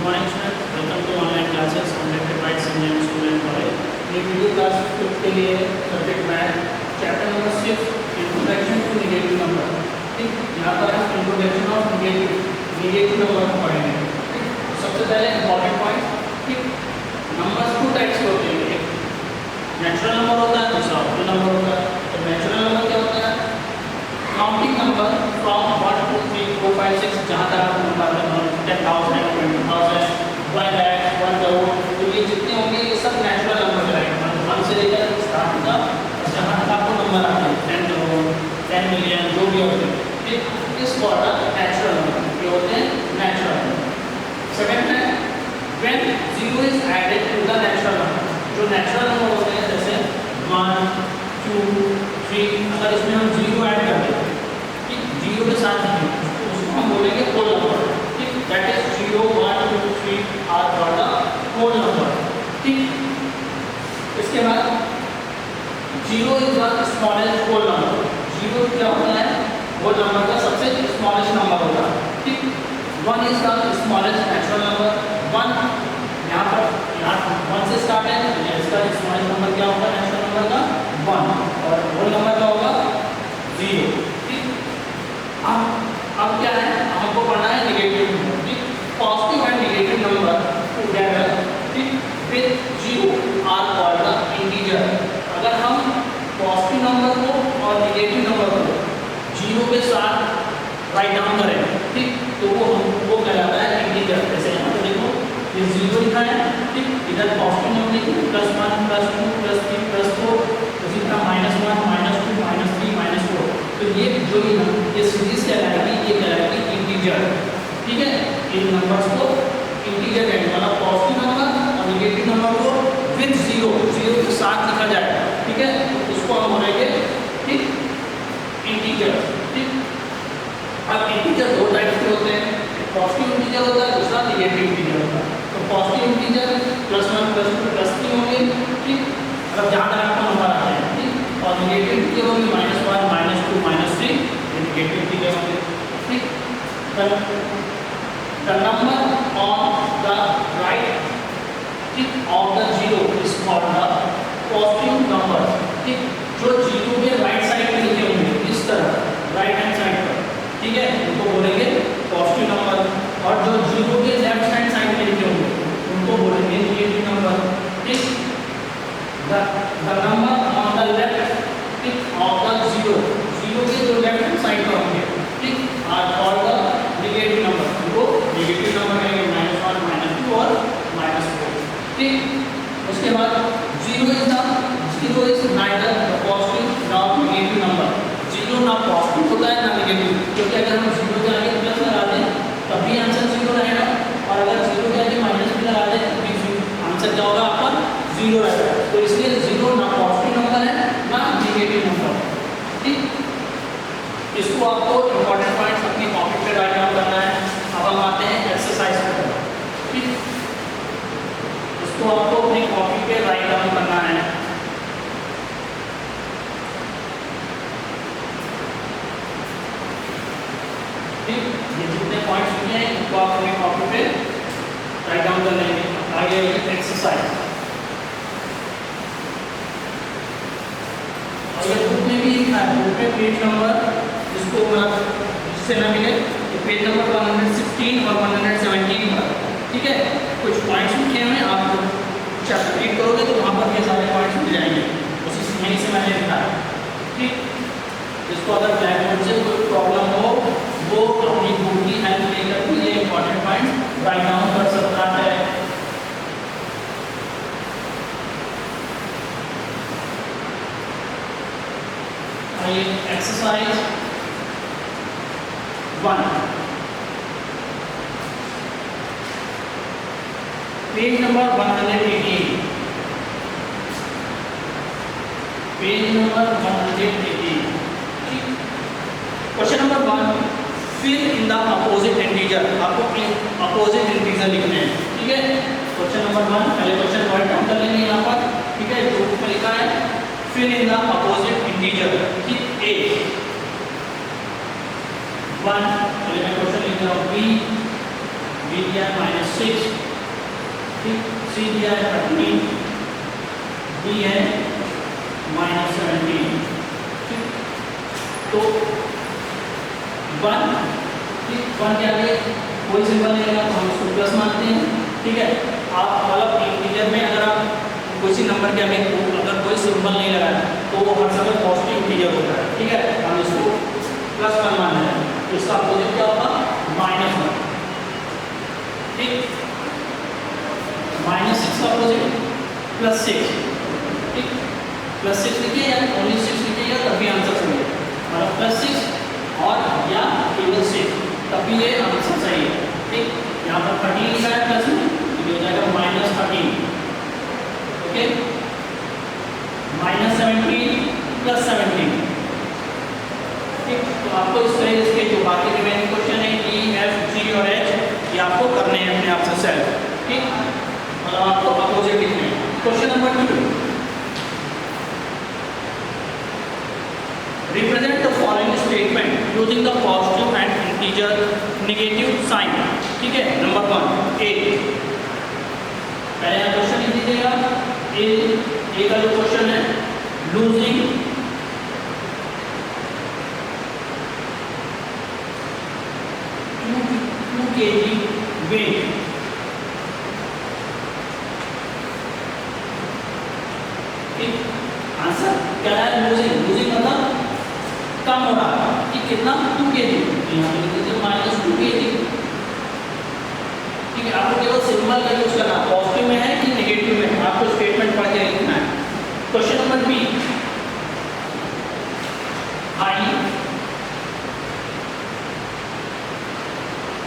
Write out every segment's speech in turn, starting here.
morning students, welcome to online classes conducted by Sanjay School and College. ये video class के लिए subject math chapter number 6 introduction to negative number. ठीक, यहाँ पर हम introduction of negative number को पढ़ेंगे। ठीक, सबसे पहले इंपॉर्टेंट पॉइंट, ठीक, नंबर्स टू टाइप्स के होते हैं, एक नेचुरल नंबर होता है, दूसरा ऑड नंबर होता है। तो नेचुरल नंबर क्या होता है? काउंटिंग नंबर फ्रॉम 1 2 3 4 5 6 जहाँ तक आप नंबर 10,000 20,000 1 lakh 1 crore, तो ये जितने होंगे ये सब नेचुरल नंबर कहलाएंगे। 1 से लेकर स्टार्ट होगा जहाँ तक आपको नंबर आते हैं 10 crore 10 million जो भी होते हैं। ठीक, इस कॉल्ड नेचुरल नंबर, ये होते हैं नेचुरल नंबर। सेकंड है when zero is added to the natural number. जो नेचुरल नंबर होते हैं जैसे 1 2 3, अगर इसमें हम जीरो ऐड कर दें, ठीक, जीरो के साथ नहीं तो उसको हम बोलेंगे होल नंबर। ठीक, that is 0 1 2 3 are called the whole number. ठीक, इसके बाद zero is the smallest whole number. Zero क्या होता है? होल नंबर का सबसे स्मॉलेस्ट नंबर होता है। ठीक, 1 is the smallest natural number. 1 यहाँ पर 1 से स्टार्ट है, तो इसका स्मॉलेस्ट नंबर क्या होगा नेचुरल नंबर का? 1, और होल नंबर का होगा 0। ठीक, अब क्या है, हमको पढ़ना है नेगेटिव नंबर। ठीक, positive and negative number together, ठीक, with 0 are called the integer. अगर हम पॉजिटिव नंबर को और नेगेटिव नंबर को 0 के साथ राइट डाउन करें, ठीक, तो वो कहलाता है इंटीजर। जैसे यहाँ पे देखो ये 0 लिखा है, ठीक, इधर पॉजिटिव नंबर लिखो +1 +2 +3 +4, इसी तरह -1 -2 -3 -4। तो ये जो ये सीरीज कहलाएगी, ये कहलाएगी इंटीजर। ठीक है, इन नंबर्स को इंटीजर कहते हैं, मतलब पॉजिटिव नंबर और नेगेटिव नंबर को विद 0 के साथ लिखा जाएगा। ठीक है, उसको हम बोलेंगे, ठीक, इंटीजर। ठीक, अब इंटीजर दो टाइप के होते हैं, पॉजिटिव इंटीजर होता है, दूसरा नेगेटिव इंटीजर होता है। तो पॉजिटिव इंटीजर +1 +2 +3 होंगे, ठीक, मतलब जहाँ तक आपको नंबर आते हैं। ठीक, और नेगेटिव इंटीजर होंगे -1 -2 -3, ये नेगेटिव इंटीजर होंगे। ठीक, the number on the right, ठीक, of the zero is called the positive number। ठीक, जो जीरो के राइट साइड पे लिखे होंगे इस तरह राइट हैंड साइड पर, ठीक है, उनको बोलेंगे पॉजिटिव नंबर। और जो जीरो के लेफ्ट हैंड साइड पे लिखे होंगे उनको बोलेंगे नेगेटिव नंबर। ठीक, the number on the left, ठीक, of the zero के जो लेफ्ट हैंड साइड पर होंगे, ठीक, are called the negative number, उनको नेगेटिव नंबर कहेंगे -1 -2 और -4। ठीक, उसके बाद zero is neither positive nor negative number. Zero ना पॉजिटिव होता है ना नेगेटिव, क्योंकि अगर हम जीरो के आगे प्लस लगा दें तब भी आंसर जीरो रहेगा, और अगर जीरो के आगे माइनस भी लगा दें तब भी आंसर क्या होगा आपका? जीरो रहेगा। तो इसलिए जीरो ना पॉजिटिव नंबर है ना नेगेटिव नंबर। ठीक, इसको आपको इंपॉर्टेंट पॉइंट्स अपनी कॉपी पे राइट डाउन करना है। अब हम आते हैं एक्सरसाइज पर। ठीक, इसको आपको अपनी कॉपी पे राइट डाउन करना है। ठीक, ये जितने पॉइंट्स लिखे हैं इनको आप अपनी कॉपी पे राइट डाउन कर लेंगे। आगे एक्सरसाइज, अगर बुक में भी लिखा है, बुक में पेज नंबर जिसको जिससे ना मिले तो पेज नंबर 116 और 117 पर, ठीक है, कुछ पॉइंट्स लिखे हुए हैं। आप चैप्टर रीड करोगे तो वहाँ पर ये सारे पॉइंट्स मिल जाएंगे, उसी यहीं से मैंने लिखा है। ठीक, जिसको अगर ब्लैक बोर्ड से कोई प्रॉब्लम हो वो अपनी बुक की हेल्प लेकर के ये इंपॉर्टेंट पॉइंट राइट डाउन कर सकता है। आइए exercise 1, page number 118, page number 118। Question number 1, fill in the opposite integer. आपको अपोजिट इंटीजर लिखने हैं। ठीक है, क्वेश्चन नंबर 1 पहले क्वेश्चन राइट डाउन कर लेंगे यहाँ पर। ठीक है, जो में लिखा है fill in the opposite integer. ठीक, ए 1, पहले मैं क्वेश्चन लिख रहा हूँ, b बी दिया है -6, ठीक, सी दिया है 13, डी है -17, ठीक। तो 1, ठीक, 1 के आगे कोई सिंबल नहीं लगा तो हम उसको प्लस मानते हैं, ठीक है। आप मतलब इंटीजर में अगर आप किसी नंबर के आगे अगर कोई सिंबल नहीं लगा तो वो हर समय पॉजिटिव इंटीजर होता है, ठीक है। हम इसको +1 मान रहे हैं, तो इसका अपोजिट क्या होगा -1, ठीक। -6 का अपोजिट +6, ठीक, +6 लिखिए या ओनली 6 लिखिएगा तब भी आंसर सही है, मतलब +6 और या केवल 6 तब भी ये आंसर सही है, ठीक। यहाँ पर 13 लिखा है प्लस में तो ये हो जाएगा -13, ओके, -17 + 17, ठीक। तो आपको इस तरह इसके जो बाकी रिमेनिंग क्वेश्चन है E, F, G और H ये आपको करने हैं अपने आप से सेल्फ, ठीक, मतलब आपको अपोजिट लिखने हैं। Question number 2, represent the following statement using the positive and integer negative sign, ठीक है। नंबर 1 A, पहले आप क्वेश्चन लिख दीजिएगा। ए का जो क्वेश्चन है, लूजिंग 2 kg वेट, ठीक। आंसर क्या है, लूजिंग, लूजिंग मतलब कम हो रहा है, कि कितना 2 kg, यहाँ पे लिख दीजिए -2 kg, ठीक है। आपको केवल सिंबल का यूज करना, पॉजिटिव में है कि नेगेटिव में, आपको स्टेटमेंट पढ़ के लिखना है। Question number B,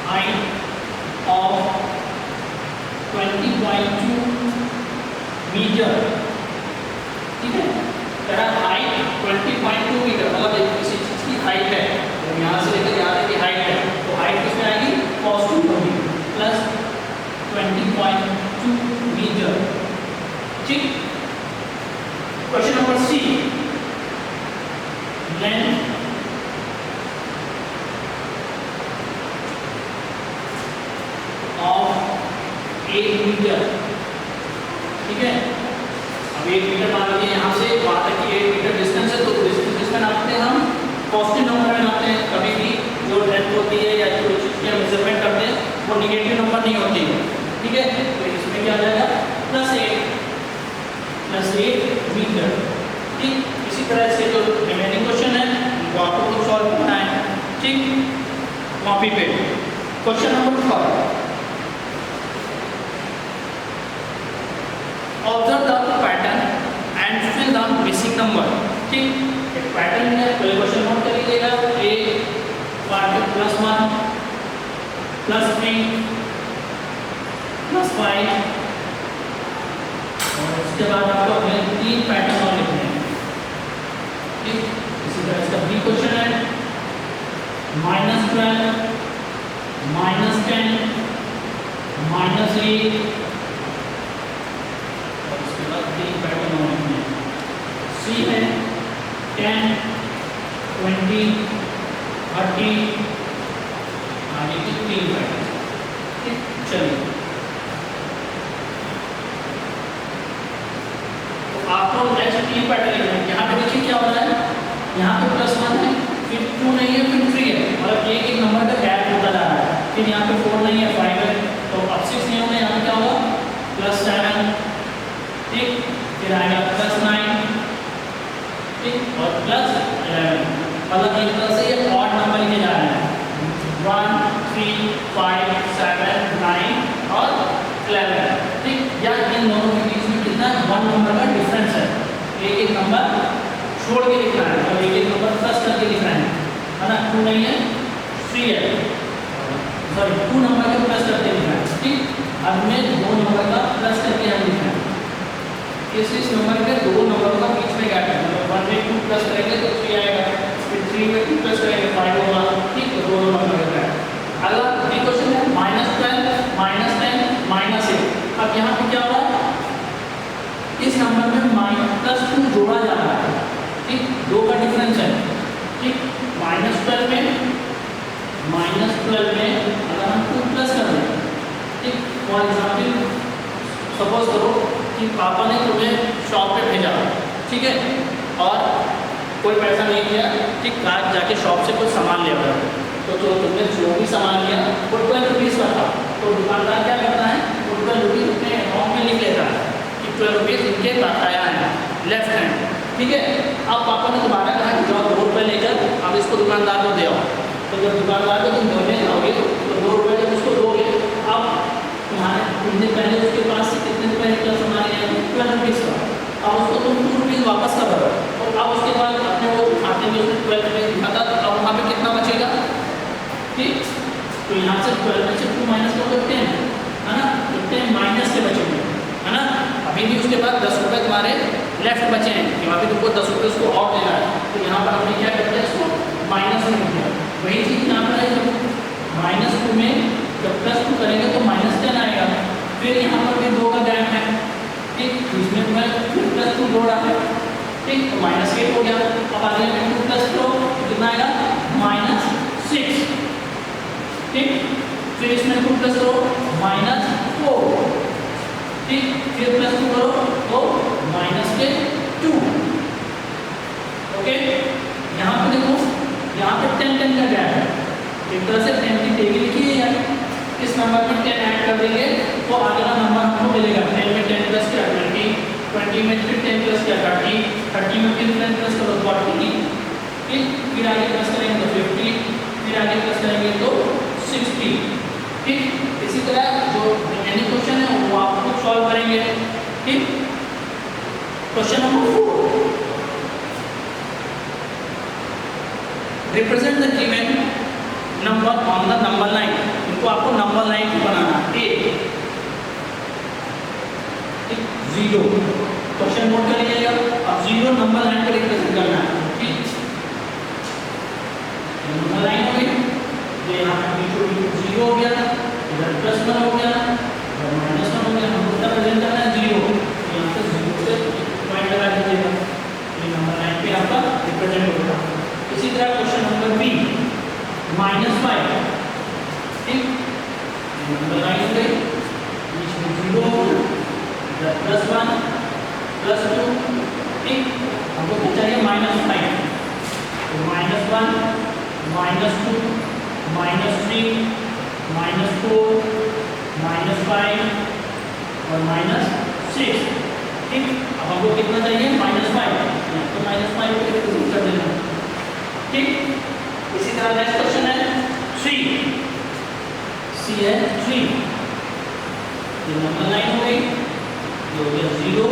height of 20.2 metre, ठीक है। तेरा हाइट 20.2 मीटर मतलब किसी चीज की हाइट है, तो यहाँ से लेकर यहाँ तक की हाइट है, तो हाइट किसमें आएगी, पॉजिटिव होगी, प्लस 20.2 मीटर, ठीक। Question number C, length of 1 metre, ठीक है। अब 1 मीटर मान लीजिए यहाँ से वहाँ तक की 1 मीटर डिस्टेंस है, तो डिस्टेंस किसमें नापते हैं हम, पॉजिटिव नंबर में नापते हैं। कभी भी जो लेंथ होती है या जो चीज़ की हम मेजरमेंट करते हैं वो निगेटिव नंबर नहीं होती है, ठीक है। तो इसमें क्या आ जाएगा +8 मीटर, ठीक। इसी तरह से जो रिमेनिंग क्वेश्चन है उनको आपको खुद सॉल्व करना है, ठीक, कॉपी पे। Question number 4, observe the pattern and fill the missing number, ठीक। एक पैटर्न है, पहले क्वेश्चन नोट कर लीजिएगा। A +1 +3 +5 और उसके बाद आपको अपने 3 पैटर्न और लिखने हैं, ठीक। इसी तरह इसका बी क्वेश्चन है, -12 -10 -8 और उसके बाद 3 पैटर्न और लिखने हैं। सी है 10 20 30 आगे की 3 पैटर्न, ठीक। चलिए आपको नेक्स्ट 3 पैटर्न लिखना है। यहाँ पे देखिए क्या हो रहा है, यहाँ पे +1 है, फिर 2 नहीं है, फिर 3 है, मतलब एक एक नंबर का गैप होता जा रहा है। फिर यहाँ पे 4 नहीं है, 5 है, तो अब 6 नहीं होगा, यहाँ पे क्या होगा +7, ठीक। फिर आएगा +9, ठीक, और +11, मतलब एक तरह से ये ऑड नंबर लिखे जा रहे हैं, 1 3 5 7 9 और 11, ठीक। या इन दोनों के बीच में कितना 1 नंबर का डिफरेंस है, एक एक नंबर छोड़ के लिखना है और एक एक नंबर प्लस करके लिखना है ना। 2 नहीं है, 3 है, सॉरी 2 नंबर का प्लस करके लिखना है, ठीक। अब में 2 नंबर का प्लस करके हम लिखना है, इस नंबर के 2 नंबर का बीच में गैप है, मतलब 1 में 2 प्लस करेंगे तो 3 आएगा, फिर 3 में 2 प्लस करेंगे 5 होगा, ठीक। तो 2 नंबर का गैप। अगला बी क्वेश्चन है -12 -10 -8। अब यहाँ पे क्या हो रहा है, इस नंबर में -2 जोड़ा जा रहा है, ठीक। 2 का डिफरेंस है, ठीक। -12 में अगर हम 2 प्लस कर दें फॉर एग्जाम्पल सपोज करो कि पापा ने तुम्हें शॉप पे भेजा, ठीक है, और कोई पैसा नहीं दिया, ठीक, आज जाके शॉप से कुछ सामान ले आओ, तो तुमने जो भी सामान लिया वो 12 रुपीज़ का था, तो दुकानदार क्या करता है, वो 12 रुपीज़ अपने अकाउंट में लिख लेता है कि 12 रुपीज़ इनके बकाया है लेफ्ट हैंड, ठीक है। अब पापा ने तुम्हारा कहा कि जाओ 2 रुपये लेकर अब इसको दुकानदार को दे आओ, तो जब दुकानदार को तुम देने जाओगे तो 2 रुपये जब उसको दोगे, अब तुमने पहले उसके पास से कितने रुपये का सामान लिया, 12 रुपीज़ का, अब उसको तुम 2 रुपीज़ वापस कर रहे हो, और अब उसके बाद अपने वो खाते में उसने 12 रुपये दिखा था, तो अब वहाँ पे कितना बचेगा, ठीक, तो यहाँ से 12 में से 2 माइनस कर सकते हैं, है ना, कितने माइनस के बचेंगे, है ना। अभी भी उसके बाद 10 रुपये तुम्हारे लेफ्ट बचे हैं कि वहाँ पे तुमको 10 रुपये उसको और देना है, तो यहाँ पर हमने क्या करते हैं, इसको माइनस में किया। वही चीज़ यहाँ पर है, जब -2 में जब +2 करेंगे तो -10 आएगा, फिर यहाँ पर भी 2 का गैप है, ठीक, इसमें मैं फिर +2 जोड़ा है, ठीक, तो -8 हो गया। अब आगे में 2 + 2 कितना आएगा, -6, ठीक, फिर इसमें 2 + 2 -4, ठीक, फिर +2 करो तो -2, ओके। यहाँ पे देखो, यहाँ पे 10 का गैप है, एक तरह से 10 की टेबल लिखी है यार, इस नंबर में 10 ऐड कर देंगे तो अगला नंबर हमको मिलेगा, 10 में 10 प्लस क्या 20, 20 में फिर 10 प्लस क्या 30, 30 में फिर 10 प्लस करो 40, ठीक, फिर आगे प्लस करेंगे तो 50, फिर आगे प्लस करेंगे तो 60, ठीक। इसी तरह जो रिमेनिंग क्वेश्चन है वो आप खुद सॉल्व करेंगे, ठीक। Question number 4, represent the given number on the number line, इनको आपको नंबर लाइन बनाना है, 0, क्वेश्चन नोट कर लीजिएगा। अब 0 नंबर लाइन को रिप्रेजेंट करना है, ठीक, नंबर लाइन हो गई, तो यहाँ पे 0 हो गया, इधर +1 हो गया, इधर -1 हो गया, हमको क्या प्रेजेंट करना है 0, यहाँ पे 0 से पॉइंट लगा दीजिएगा, ये नंबर लाइन पे आपका रिप्रेजेंट होगा। इसी तरह क्वेश्चन नंबर B, -5, ठीक, नंबर लाइन हो गई, बीच में 0 हो गया, इधर +1 +2, ठीक, हमको क्या चाहिए -5, तो -1 -2 -3 -4 -5 और -6, ठीक। अब हमको कितना चाहिए, -5, तो -5 को रिप्रेजेंट कर देना, ठीक। इसी तरह नेक्स्ट क्वेश्चन है 3, C है 3, ये नंबर लाइन हो गई, ये हो गया 0,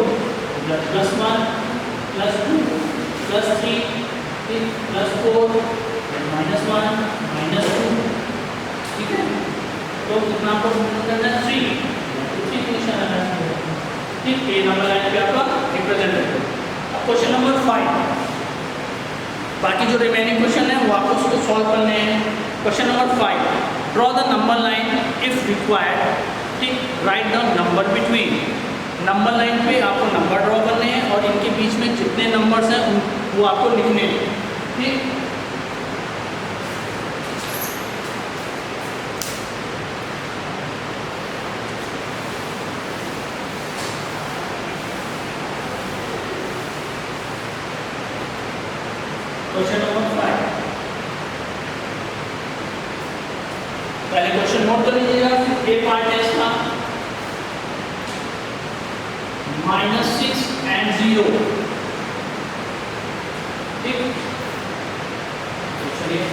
+1 +2 +3, ठीक, +4 -1 -2, ठीक है। तो कितना आपको करना है 3 पोजीशन है, ठीक, ये नंबर लाइन पे आपका रिप्रेजेंट है। अब क्वेश्चन नंबर 5, बाकी जो रिमेनिंग क्वेश्चन है वो आपको उसको सॉल्व करने हैं। Question number 5, draw the number line if required, ठीक, write the number between, number line पे आपको नंबर ड्रॉ करने हैं और इनके बीच में जितने नंबर्स हैं वो आपको लिखने हैं, ठीक। क्वेश्चन नंबर 5, पहले क्वेश्चन नोट कर लीजिएगा, फिर ए पार्ट है इसका -6 and 0, ठीक, तो चलिए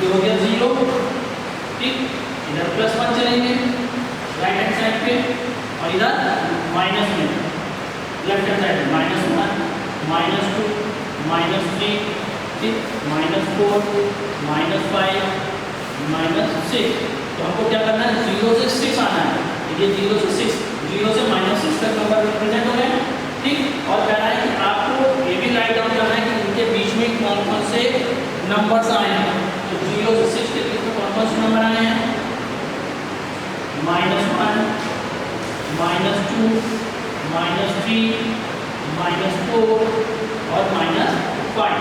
ये हो गया 0, ठीक, इधर +1 चलेंगे राइट हैंड साइड पे और इधर माइनस में लेफ्ट हैंड साइड -1 -2 -3, ठीक, -4 -5 -6, तो हमको क्या करना है 0 से 6 आना है, ये 0 से 6, 0 से -6 तक नंबर रिप्रेजेंट हो गए, ठीक। और कह रहा है कि आपको ये भी राइट डाउन करना है कि इनके बीच में कौन कौन से नंबर्स आए हैं, तो 0 से 6 के बीच में कौन कौन से नंबर आए हैं, -1 -2 -3 -4 और -5,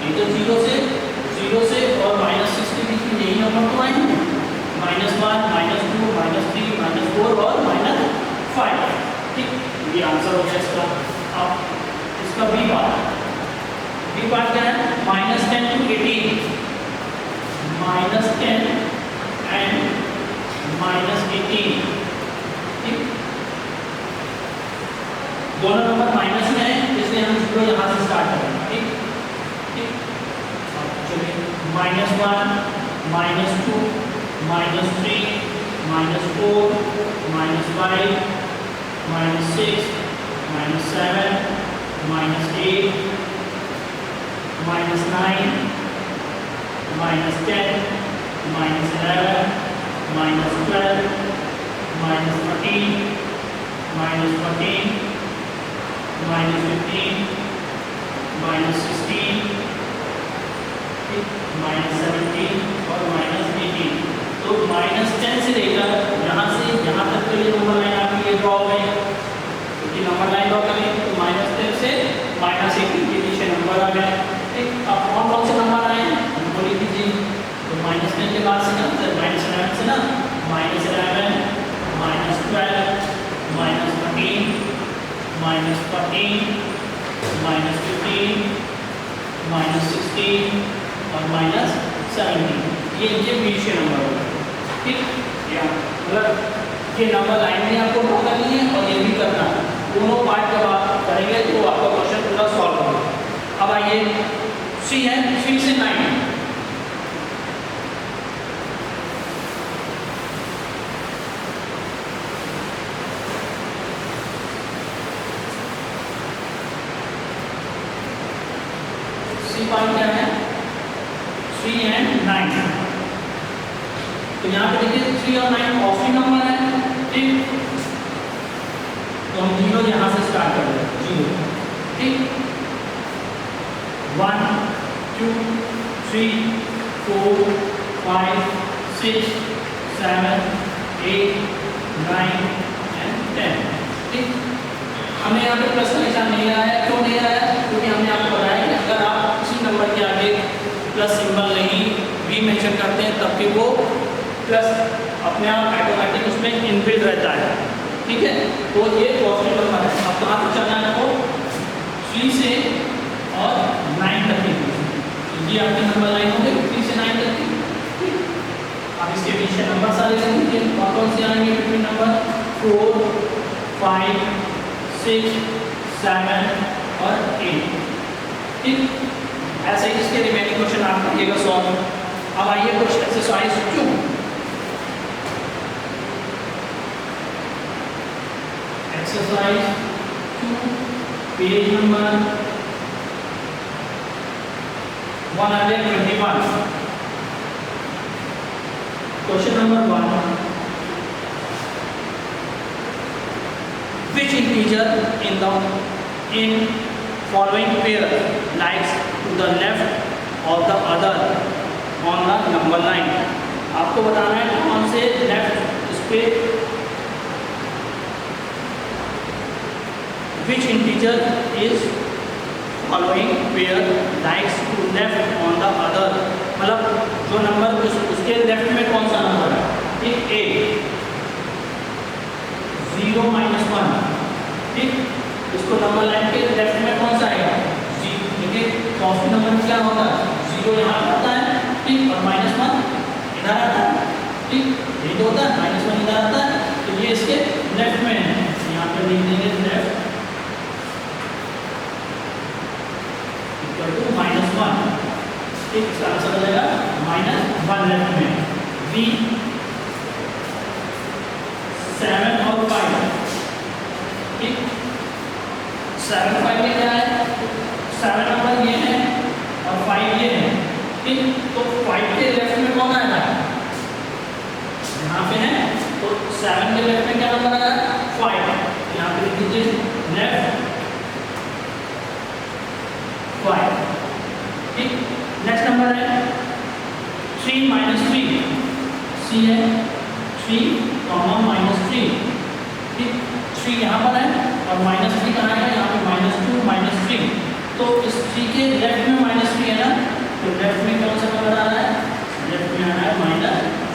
ये तो 0 से और -6 के बीच में यही नंबर तो आए हैं, ये आंसर हो गया इसका। अब इसका बी पार्ट क्या है, -10 to 18, -10 and -18, ठीक, दोनों नंबर माइनस में है इसलिए हम इसको यहाँ से स्टार्ट करेंगे, ठीक ठीक। चलिए -1, -2, -3, -4, -5, -6, -7, -8, -9, -10, -11, -12, -13, -14, -15, -16, -17 और -18। तो -10 से लेकर यहाँ से यहाँ तक के लिए नंबर लाइन आपकी ये ड्रॉ हो गई, क्योंकि नंबर लाइन ड्रॉ करें तो -10 से -18 के पीछे नंबर आ गए, ठीक। अब कौन से नंबर आए हैं उनको लिख दीजिए। तो -10 के बाद से ना -11 से ना -11, -12, -13, -14, -15, -16 और -17, ये इनके पीछे नंबर होगा, ठीक। या मतलब ये नंबर लाइन भी आपको ड्रॉ करनी है और ये भी करना है, दोनों पार्ट जब आप करेंगे तो आपका क्वेश्चन पूरा सॉल्व होगा। अब आइए सी है 3 से 9, पार्ट क्या है 3 and 9। तो यहाँ पे देखिए 3 और 9 ऑफिन नंबर है, ठीक। तो हम 0 यहाँ से स्टार्ट कर रहे हैं, 0, ठीक। 1, 2, 3, 4, 5, 6, 7, 8, 9 and 10, ठीक। हमें यहाँ पे प्लस का निशान नहीं आया है, क्यों नहीं आया? क्योंकि हमने आपको बताया कि अगर आप किसी नंबर के आगे प्लस सिंबल नहीं भी मेंशन करते हैं तब भी वो प्लस अपने आप ऑटोमेटिक उसमें इनबिल्ट रहता है, ठीक है। तो ये पॉजिटिव नंबर है। अब कहाँ से चलना है आपको, 3 से और 9 तक की, ये आपकी नंबर लाइन हो गई 3 से 9 तक की, ठीक। अब इसके पीछे नंबर सारे लिख दीजिए, कौन से आएंगे बिटवीन नंबर 4, 5, 6, 7 और 8, ठीक। ऐसे ही इसके रिमेनिंग क्वेश्चन आप करिएगा सॉल्व। अब आइए कुछ exercise 2, exercise 2 page number 121, question number 1, which integer in following pair lies to the left of the other on the number line। आपको बताना है कौन से लेफ्ट इस पे which integer is following pair lies to left on the other, मतलब जो number उसके लेफ्ट में कौन सा नंबर है, ठीक। A 0, -1, ठीक। इसको नंबर लाइन के लेफ्ट में कौन सा आएगा, देखिए पॉजिटिव नंबर क्या होता है, 0 यहाँ आता है, ठीक, और -1 इधर आता है, ठीक, ये तो होता है, -1 इधर आता है, तो ये इसके लेफ्ट में है। यहाँ पे लिख देंगे लेफ्ट इक्वल टू -1, ठीक। इसका आंसर हो जाएगा -1 लेफ्ट में। B 7 और 5, ठीक। 7 5 में क्या है, 7 नंबर ये है और 5 ये है, ठीक। तो 5 के लेफ्ट में कौन आएगा, यहाँ पे है, तो 7 के लेफ्ट में क्या नंबर आएगा, 5। यहाँ पे लिख दीजिए लेफ्ट 5, ठीक। नेक्स्ट नंबर है 3 -3, C है 3, -3, ठीक। 3 यहाँ पर है और -3 कहाँ है, यहाँ पे -2, -3, तो इस 3 के लेफ्ट में -3 है ना, तो लेफ्ट में कौन सा नंबर आ रहा है, लेफ्ट में आ रहा है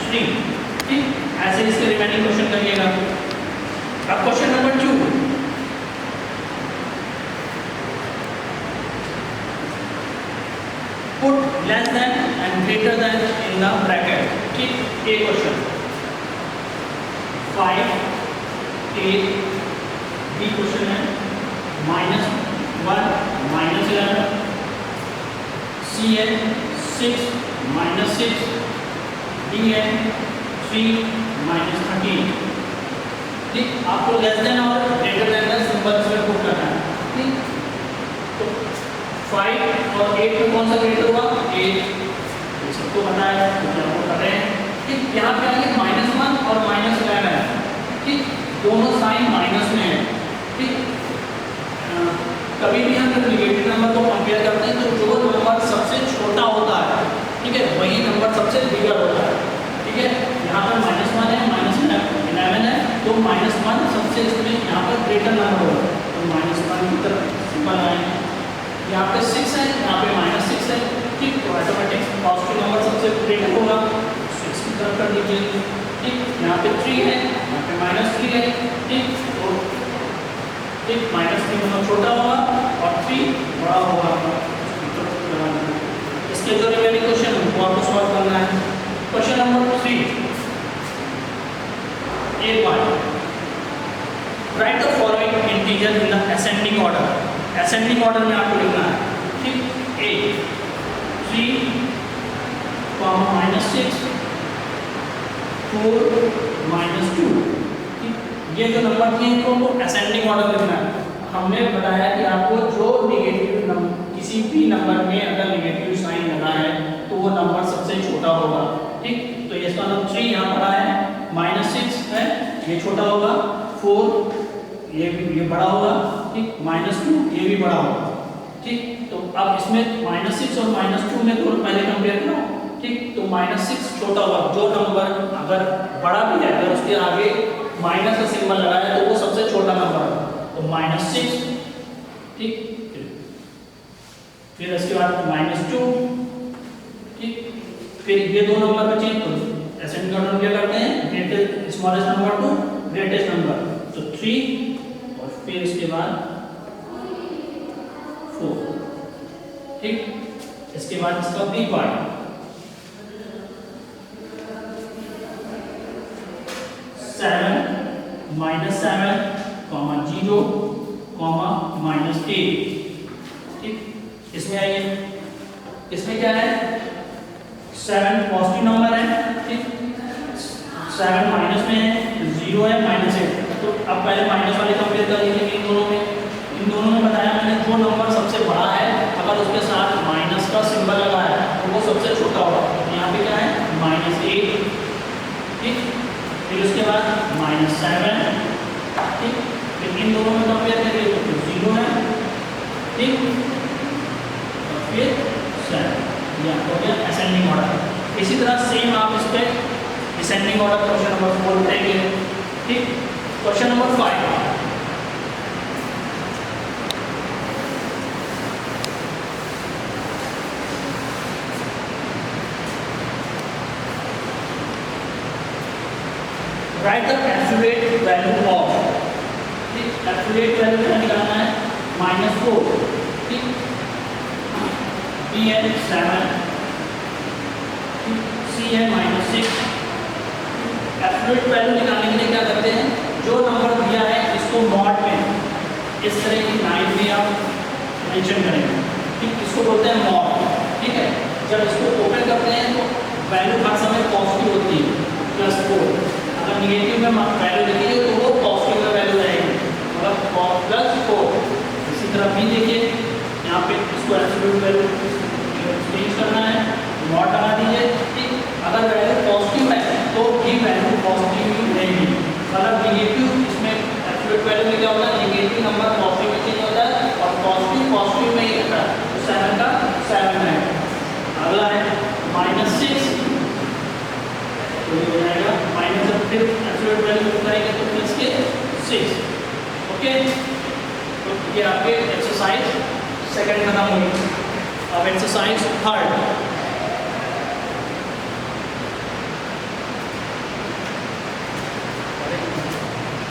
-3, ठीक। ऐसे इसके रिमेनिंग क्वेश्चन करिएगा। अब question number 2, greater then in the bracket. ठीक, ए क्वेश्चन 5 8, बी क्वेश्चन है -1 -11, सी है 6 -6, डी है 3 -13। ठीक, आपको लेस देन और ग्रेटर देन का सिंबल से पुट करना है। ठीक, तो 5 और 8 में कौन सा ग्रेटर हुआ? 8, सबको पता है, तो आपको पता है। ठीक, यहाँ पे आगे -1 और -11 है। ठीक, दोनों साइन माइनस में है। ठीक, कभी भी हम जब नेगेटिव नंबर को कंपेयर करते हैं तो जो नंबर सबसे छोटा होता है, ठीक है, वही नंबर सबसे बिगर होता है। ठीक है, यहाँ पर -1 है, -11 है, तो -1 सबसे इसमें यहाँ पर ग्रेटर नंबर होगा, तो -1 की तरफ सिंपल आएंगे। यहाँ पे 6 है, यहाँ पे -6 है। ठीक, तो ऑटोमेटिक पॉजिटिव नंबर सबसे ग्रेटर होगा, 6 की तरफ कर दीजिए। ठीक, यहाँ पे 3 है, यहाँ पे -3 है। ठीक, तो ठीक -3 नंबर छोटा होगा और 3 बड़ा होगा। इसके जो रिमेनिंग क्वेश्चन वो आपको सॉल्व करना है। Question number 3 A1, right the following integer in the ascending order. Ascending order में आपको लिखना है। ठीक, A 3, -6, 4, -2। ये जो नंबर थे इनको आपको असेंडिंग ऑर्डर लिखना है। हमने बताया कि आपको जो नेगेटिव नंबर किसी भी नंबर में अगर नेगेटिव साइन लगा है तो वो नंबर सबसे छोटा होगा। ठीक, तो इसका नंबर 3 यहाँ पर आया है, -6 है, ये छोटा होगा, 4 ये बड़ा होगा। ठीक, -2 ये भी बड़ा होगा। ठीक, तो अब इसमें -6 और -2 में थोड़ा पहले कंपेयर करो। ठीक, तो -6 छोटा होगा, जो नंबर अगर बड़ा भी है अगर उसके आगे माइनस का सिंबल लगा है तो वो सबसे छोटा नंबर है, तो -6। ठीक, फिर इसके बाद -2। ठीक, फिर ये दो नंबर बचे, तो असेंडिंग ऑर्डर क्या करते हैं, greatest smallest number two greatest number, तो 3 और फिर इसके बाद 4। ठीक, इसके बाद इसका बी पार्ट 7 -7, -0, -8। ठीक, इसमें आइए, इसमें क्या है, 7 पॉजिटिव नंबर है। ठीक, 7 माइनस में है, 0 है, -8। तो अब पहले माइनस वाले कंपेयर कर लीजिए इन दोनों में। इन दोनों में बताया मैंने जो नंबर सबसे बड़ा है अगर उसके साथ माइनस का सिंबल लगा है तो वो सबसे छोटा होगा। यहाँ पे क्या है, -8। ठीक, फिर उसके बाद -7। ठीक, फिर इन दोनों में कंपेयर करिए तो 0 है। ठीक, और फिर 7, ये हो गया असेंडिंग ऑर्डर। इसी तरह सेम आप इस पे डिसेंडिंग ऑर्डर क्वेश्चन नंबर 4 उठाएंगे। ठीक, question number 5 right the absolute value of. ठीक, एब्सोल्यूट वैल्यू क्या निकालना है, -4। ठीक, बी है 7, सी है -6। एब्सोल्यूट वैल्यू निकालने के लिए क्या करते हैं, जो नंबर दिया है इसको मॉड में इस तरह की लाइन में आप मेंशन करेंगे। ठीक, इसको बोलते हैं मॉड। ठीक है, जब इसको ओपन करते हैं तो वैल्यू हर समय पॉजिटिव होती है, +4। अगर निगेटिव में वैल्यू लिखिए तो वो पॉजिटिव में वैल्यू रहेगी, मतलब +4। इसी तरह भी देखिए, यहाँ पे इसको एब्सोल्यूट वैल्यू चेंज करना है, मॉड लगा दीजिए। ठीक, अगर वैल्यू पॉजिटिव है तो भी वैल्यू पॉजिटिव ही रहेगी, मतलब निगेटिव इसमें एब्सोल्यूट वैल्यू में क्या होता है, निगेटिव नंबर पॉजिटिव में चेंज होता है और पॉजिटिव में ही रहता है। तो 7 का 7 है। अगला है -6, तो ये हो जाएगा माइनस, फिर एब्सोल्यूट वैल्यू करेंगे तो प्लस के 6। ओके, तो ये आपके एक्सरसाइज सेकंड खत्म होगी। अब एक्सरसाइज थर्ड।